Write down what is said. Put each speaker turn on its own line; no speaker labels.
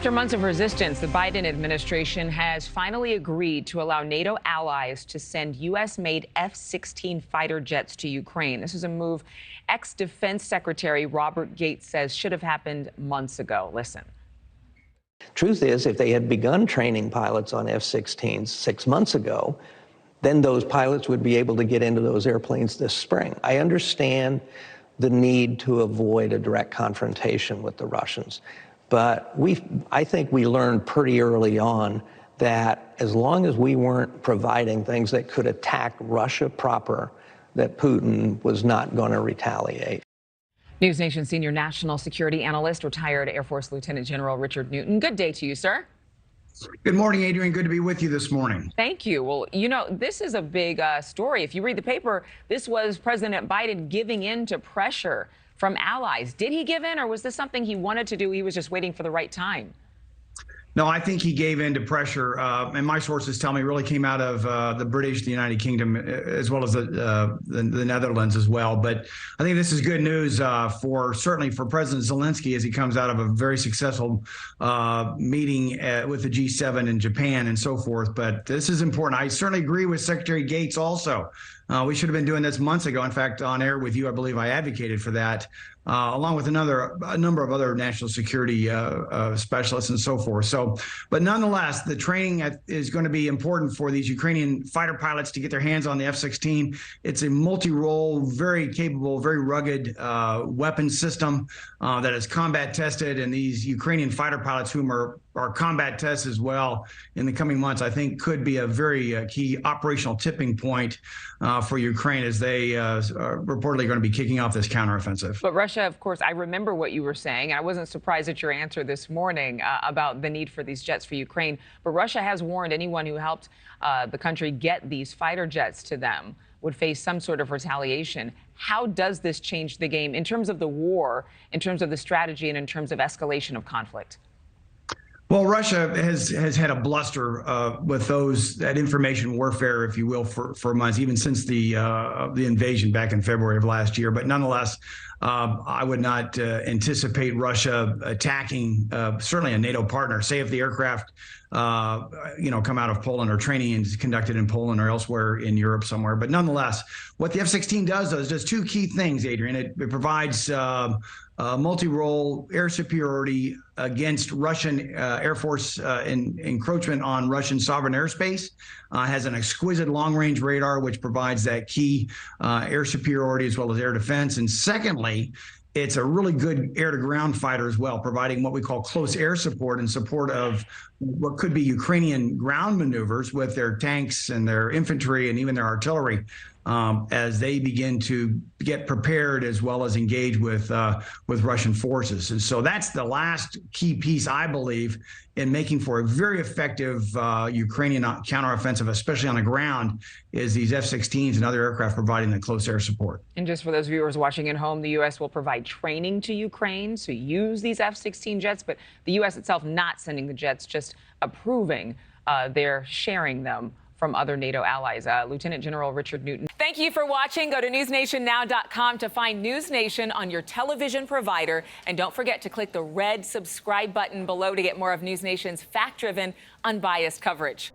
After months of resistance, the Biden administration has finally agreed to allow NATO allies to send U.S.-made F-16 fighter jets to Ukraine. This is a move ex-Defense Secretary Robert Gates says should have happened months ago. Listen.
Truth is, if they had begun training pilots on F-16s 6 months ago, then those pilots would be able to get into those airplanes this spring. I understand the need to avoid a direct confrontation with the Russians. But I think we learned pretty early on that as long as we weren't providing things that could attack Russia proper, that Putin was not going to retaliate.
NewsNation senior national security analyst, retired Air Force Lieutenant General Richard Newton. Good day to you, sir.
Good morning, Adrienne. Good to be with you this morning.
Thank you. Well, you know, this is a big story. If you read the paper, this was President Biden giving in to pressure from allies. Did he give in, or was this something he wanted to do? He was just waiting for the right time?
No, I think he gave in to pressure, and my sources tell me it really came out of the British, the United Kingdom, as well as the Netherlands as well. But I think this is good news certainly for President Zelensky as he comes out of a very successful meeting with the G7 in Japan and so forth. But this is important. I certainly agree with Secretary Gates also. We should have been doing this months ago. In fact, on air with you, I believe I advocated for that, along with a number of other national security specialists and so forth. But nonetheless, the training is going to be important for these Ukrainian fighter pilots to get their hands on the F-16. It's a multi-role, very capable, very rugged weapon system that is combat tested, and these Ukrainian fighter pilots, whom are combat tests as well in the coming months, I think could be a very key operational tipping point for Ukraine as they are reportedly going to be kicking off this counteroffensive.
But Russia, of course, I remember what you were saying. I wasn't surprised at your answer this morning about the need for these jets for Ukraine. But Russia has warned anyone who helped the country get these fighter jets to them would face some sort of retaliation. How does this change the game in terms of the war, in terms of the strategy, and in terms of escalation of conflict?
Well, Russia has had a bluster with that information warfare, if you will, for months, even since the invasion back in February of last year. But nonetheless, I would not anticipate Russia attacking certainly a NATO partner. Say if the aircraft come out of Poland or training is conducted in Poland or elsewhere in Europe somewhere. But nonetheless, what the F-16 does two key things, Adrienne. It provides multi-role air superiority against Russian Air Force encroachment on Russian sovereign airspace, has an exquisite long-range radar, which provides that key air superiority as well as air defense. And secondly, it's a really good air-to-ground fighter as well, providing what we call close air support in support of what could be Ukrainian ground maneuvers with their tanks and their infantry and even their artillery as they begin to get prepared as well as engage with Russian forces. And so that's the last key piece, I believe, in making for a very effective Ukrainian counteroffensive, especially on the ground, is these F-16s and other aircraft providing the close air support.
And just for those viewers watching at home, the U.S. will provide training to Ukraine to use these F-16 jets, but the U.S. itself not sending the jets, just approving their sharing them from other NATO allies. Lieutenant General Richard Newton. Thank you for watching. Go to newsnationnow.com to find NewsNation on your television provider. And don't forget to click the red subscribe button below to get more of NewsNation's fact-driven, unbiased coverage.